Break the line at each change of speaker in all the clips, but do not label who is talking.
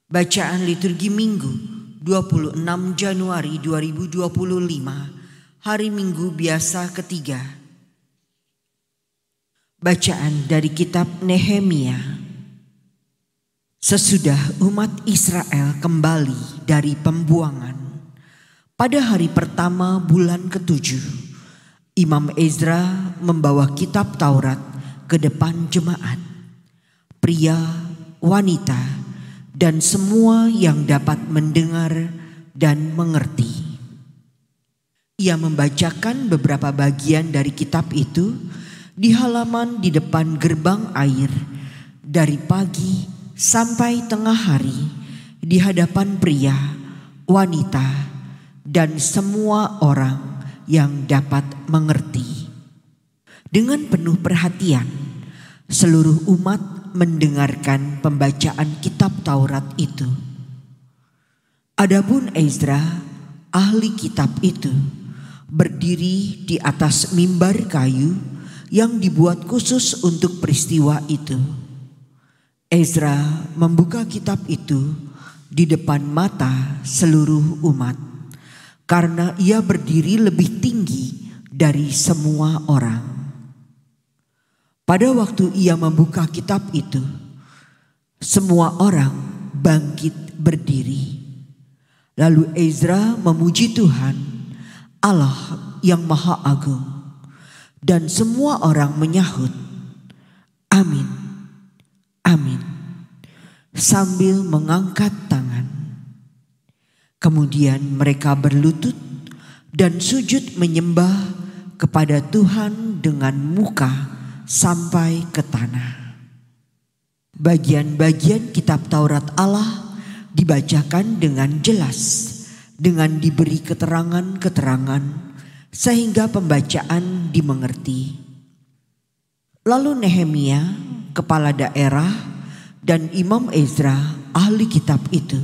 Bacaan liturgi Minggu 26 Januari 2025, hari Minggu biasa ketiga. Bacaan dari kitab Nehemia. Sesudah umat Israel kembali dari pembuangan, pada hari pertama bulan ketujuh, Imam Ezra membawa kitab Taurat ke depan jemaat. Pria, wanita, dan semua yang dapat mendengar dan mengerti. Ia membacakan beberapa bagian dari kitab itu di halaman di depan gerbang air dari pagi sampai tengah hari di hadapan pria, wanita, dan semua orang yang dapat mengerti. Dengan penuh perhatian, seluruh umat mendengarkan pembacaan kitab Taurat itu. Adapun Ezra, ahli kitab itu, berdiri di atas mimbar kayu yang dibuat khusus untuk peristiwa itu. Ezra membuka kitab itu di depan mata seluruh umat, karena ia berdiri lebih tinggi dari semua orang. Pada waktu ia membuka kitab itu, semua orang bangkit berdiri. Lalu Ezra memuji Tuhan, Allah yang Maha Agung, dan semua orang menyahut, "Amin, amin," sambil mengangkat tangan. Kemudian mereka berlutut dan sujud menyembah kepada Tuhan dengan muka sampai ke tanah. Bagian-bagian kitab Taurat Allah dibacakan dengan jelas, dengan diberi keterangan-keterangan sehingga pembacaan dimengerti. Lalu Nehemia, kepala daerah, dan Imam Ezra, ahli kitab itu,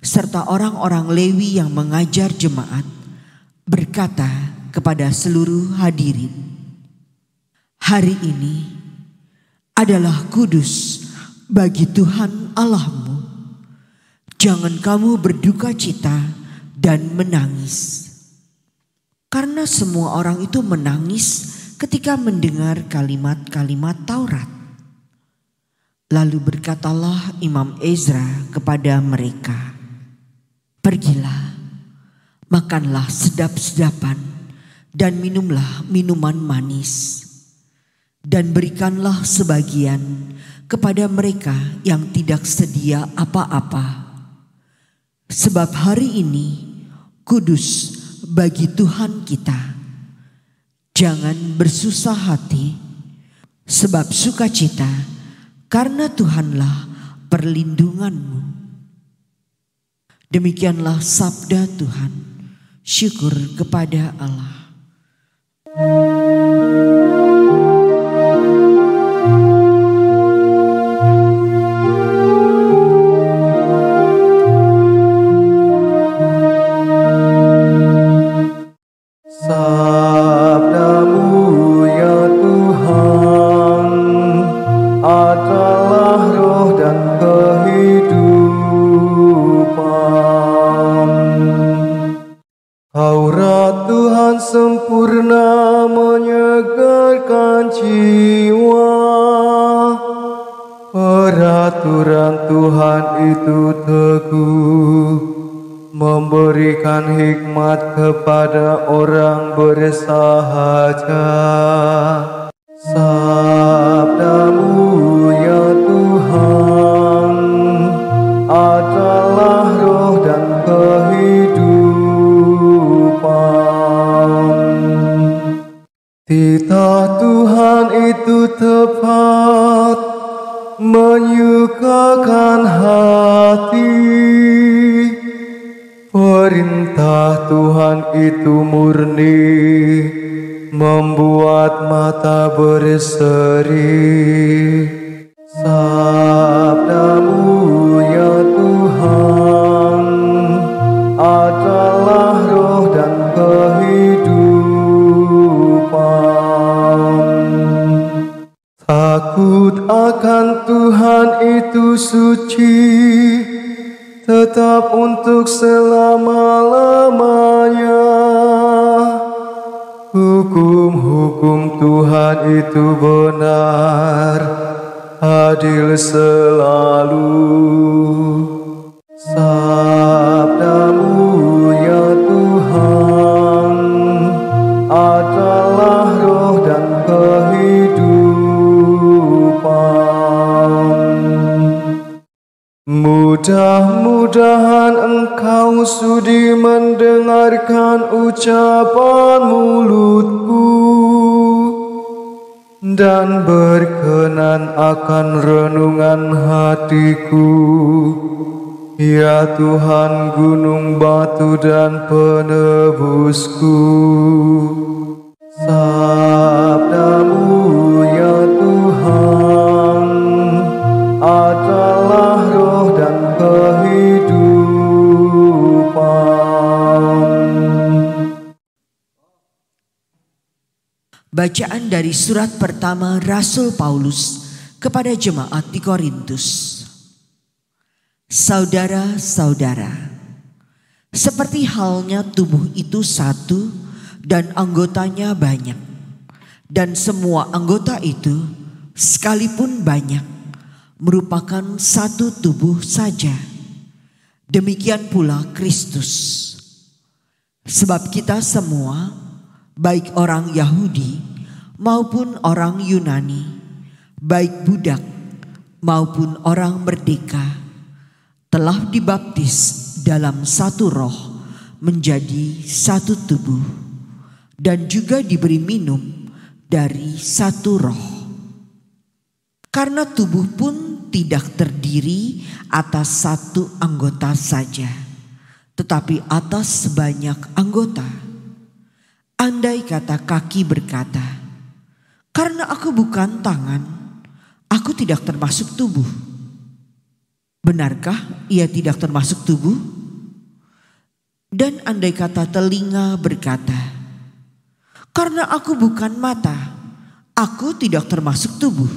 serta orang-orang Lewi yang mengajar jemaat, berkata kepada seluruh hadirin, "Hari ini adalah kudus bagi Tuhan Allahmu. Jangan kamu berduka cita dan menangis." Karena semua orang itu menangis ketika mendengar kalimat-kalimat Taurat. Lalu berkatalah Imam Ezra kepada mereka, "Pergilah, makanlah sedap-sedapan dan minumlah minuman manis. Dan berikanlah sebagian kepada mereka yang tidak sedia apa-apa. Sebab hari ini kudus bagi Tuhan kita. Jangan bersusah hati, sebab sukacita karena Tuhanlah perlindunganmu." Demikianlah sabda Tuhan. Syukur kepada Allah.
Taurat Tuhan sempurna menyegarkan jiwa. Peraturan Tuhan itu teguh, memberikan hikmat kepada orang bersahaja. Sabdamu ya Tuhan adalah roh dan kehidupan. Titah Tuhan itu tepat, menyukakan hati. Perintah Tuhan itu murni, membuat mata berseri. Sabdamu ya Tuhan adalah roh dan kehidupan. Takut akan Tuhan itu suci, tetap untuk selama-lamanya. Hukum-hukum Tuhan itu benar, adil selalu. Sabda-Mu ya Tuhan adalah roh dan kehidupan. Mudah-mudahan engkau sudi mendengarkan ucapan mulutku dan berkenan akan renungan hatiku. Ya Tuhan, gunung batu dan penebusku. Sabda-Mu ya Tuhan adalah roh dan kehidupan.
Bacaan dari surat pertama Rasul Paulus kepada jemaat di Korintus. Saudara-saudara, seperti halnya tubuh itu satu dan anggotanya banyak, dan semua anggota itu sekalipun banyak merupakan satu tubuh saja. Demikian pula Kristus. Sebab kita semua, baik orang Yahudi maupun orang Yunani, baik budak maupun orang merdeka, telah dibaptis dalam satu roh menjadi satu tubuh, dan juga diberi minum dari satu roh. Karena tubuh pun tidak terdiri atas satu anggota saja, tetapi atas sebanyak anggota. Andai kata kaki berkata, "Karena aku bukan tangan, aku tidak termasuk tubuh." Benarkah ia tidak termasuk tubuh? Dan andai kata telinga berkata, "Karena aku bukan mata, aku tidak termasuk tubuh."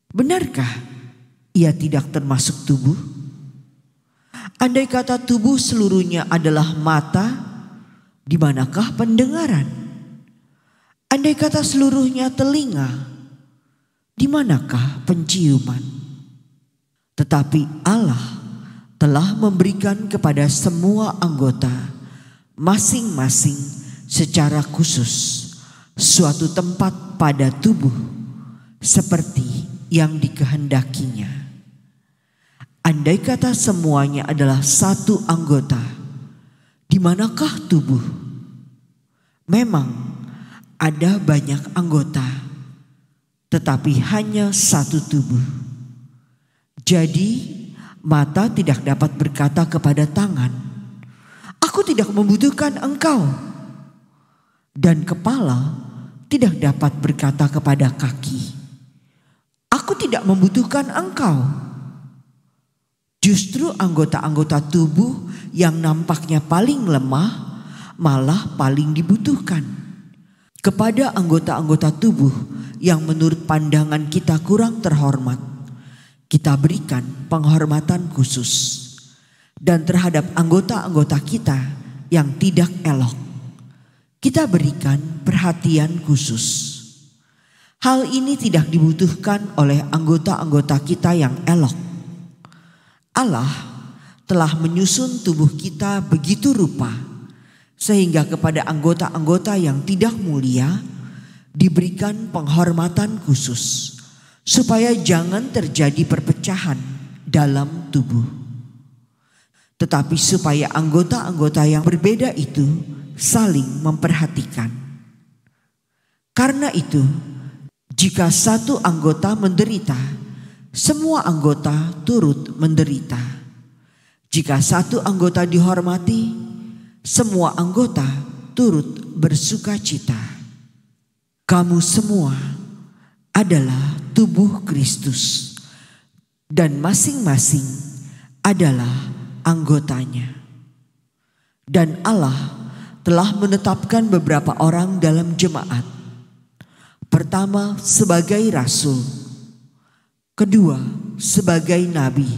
Benarkah ia tidak termasuk tubuh? Andai kata tubuh seluruhnya adalah mata, di manakah pendengaran? Andai kata seluruhnya telinga, di manakah penciuman? Tetapi Allah telah memberikan kepada semua anggota masing-masing secara khusus suatu tempat pada tubuh seperti yang dikehendakinya. Andai kata semuanya adalah satu anggota, di manakah tubuh? Memang ada banyak anggota, tetapi hanya satu tubuh. Jadi mata tidak dapat berkata kepada tangan, "Aku tidak membutuhkan engkau." Dan kepala tidak dapat berkata kepada kaki, "Aku tidak membutuhkan engkau." Justru anggota-anggota tubuh yang nampaknya paling lemah malah paling dibutuhkan. Kepada anggota-anggota tubuh yang menurut pandangan kita kurang terhormat, kita berikan penghormatan khusus. Dan terhadap anggota-anggota kita yang tidak elok, kita berikan perhatian khusus. Hal ini tidak dibutuhkan oleh anggota-anggota kita yang elok. Allah telah menyusun tubuh kita begitu rupa, sehingga kepada anggota-anggota yang tidak mulia diberikan penghormatan khusus, supaya jangan terjadi perpecahan dalam tubuh. Tetapi supaya anggota-anggota yang berbeda itu saling memperhatikan. Karena itu, jika satu anggota menderita, semua anggota turut menderita. Jika satu anggota dihormati, semua anggota turut bersukacita. Kamu semua adalah tubuh Kristus, dan masing-masing adalah anggotanya. Dan Allah telah menetapkan beberapa orang dalam jemaat. Pertama sebagai rasul, kedua sebagai nabi,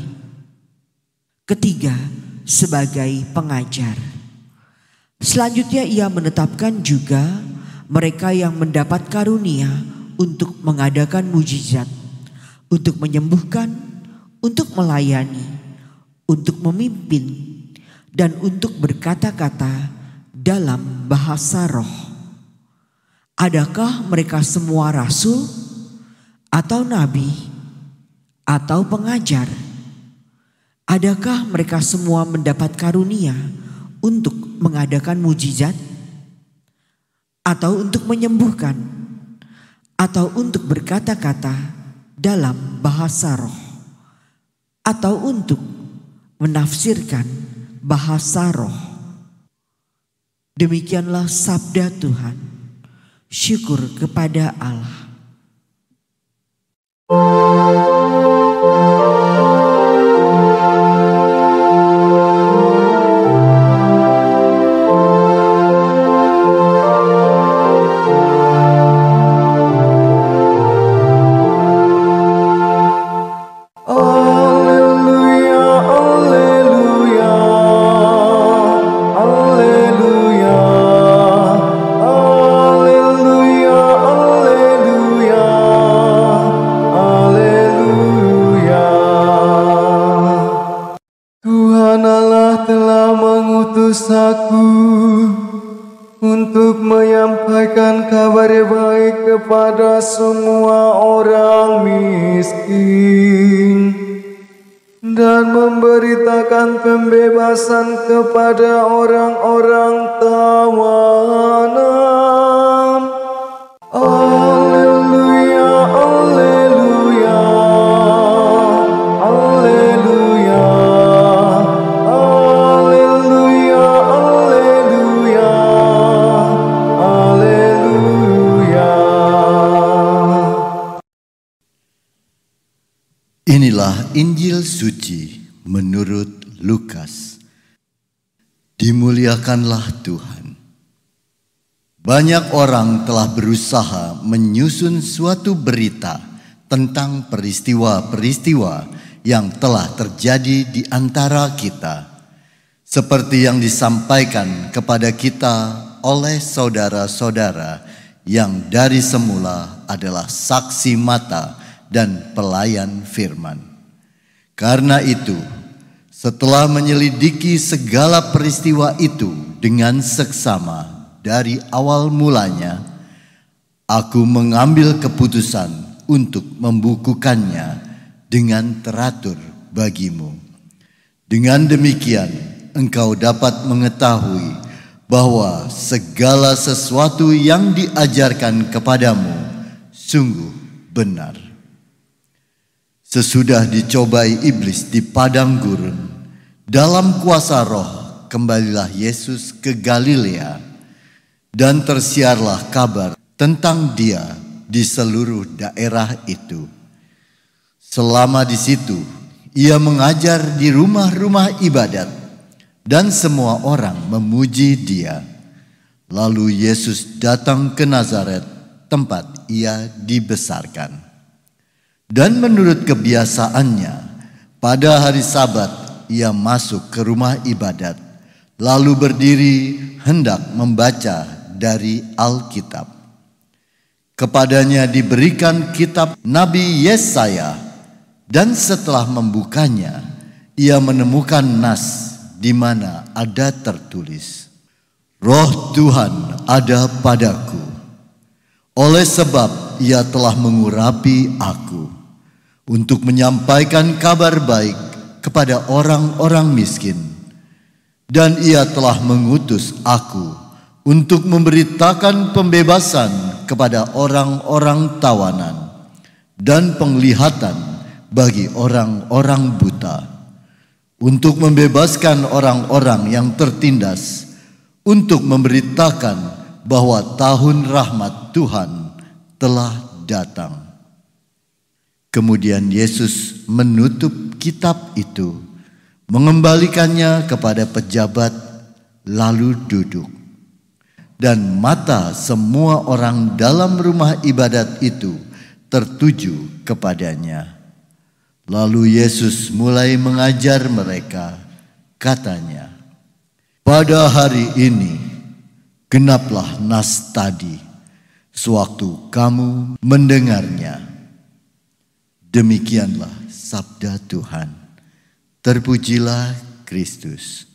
ketiga sebagai pengajar. Selanjutnya ia menetapkan juga mereka yang mendapat karunia untuk mengadakan mujizat, untuk menyembuhkan, untuk melayani, untuk memimpin, dan untuk berkata-kata dalam bahasa roh. Adakah mereka semua rasul, atau nabi, atau pengajar? Adakah mereka semua mendapat karunia untuk mengadakan mujizat, atau untuk menyembuhkan, atau untuk berkata-kata dalam bahasa roh, atau untuk menafsirkan bahasa roh? Demikianlah sabda Tuhan. Syukur kepada Allah.
Aku untuk menyampaikan kabar baik kepada semua orang miskin dan memberitakan pembebasan kepada orang-orang tawanan. Haleluya, haleluya, haleluya.
Inilah Injil suci menurut Lukas. Dimuliakanlah Tuhan. Banyak orang telah berusaha menyusun suatu berita tentang peristiwa-peristiwa yang telah terjadi di antara kita, seperti yang disampaikan kepada kita oleh saudara-saudara yang dari semula adalah saksi mata dan pelayan firman. Karena itu, setelah menyelidiki segala peristiwa itu dengan seksama dari awal mulanya, aku mengambil keputusan untuk membukukannya dengan teratur bagimu. Dengan demikian, engkau dapat mengetahui bahwa segala sesuatu yang diajarkan kepadamu sungguh benar. Sesudah dicobai iblis di padang gurun, dalam kuasa roh kembalilah Yesus ke Galilea, dan tersiarlah kabar tentang dia di seluruh daerah itu. Selama di situ, ia mengajar di rumah-rumah ibadat, dan semua orang memuji dia. Lalu Yesus datang ke Nazaret, tempat ia dibesarkan. Dan menurut kebiasaannya, pada hari Sabat ia masuk ke rumah ibadat, lalu berdiri hendak membaca dari Alkitab. Kepadanya diberikan kitab Nabi Yesaya, dan setelah membukanya, ia menemukan nas di mana ada tertulis, Roh Tuhan ada padaku, oleh sebab ia telah mengurapi aku untuk menyampaikan kabar baik kepada orang-orang miskin, dan ia telah mengutus aku untuk memberitakan pembebasan kepada orang-orang tawanan dan penglihatan bagi orang-orang buta, untuk membebaskan orang-orang yang tertindas, untuk memberitakan bahwa tahun rahmat Tuhan telah datang. Kemudian Yesus menutup kitab itu, mengembalikannya kepada pejabat, lalu duduk. Dan mata semua orang dalam rumah ibadat itu tertuju kepadanya. Lalu Yesus mulai mengajar mereka, katanya, "Pada hari ini genaplah nas tadi, sewaktu kamu mendengarnya." Demikianlah sabda Tuhan. Terpujilah Kristus.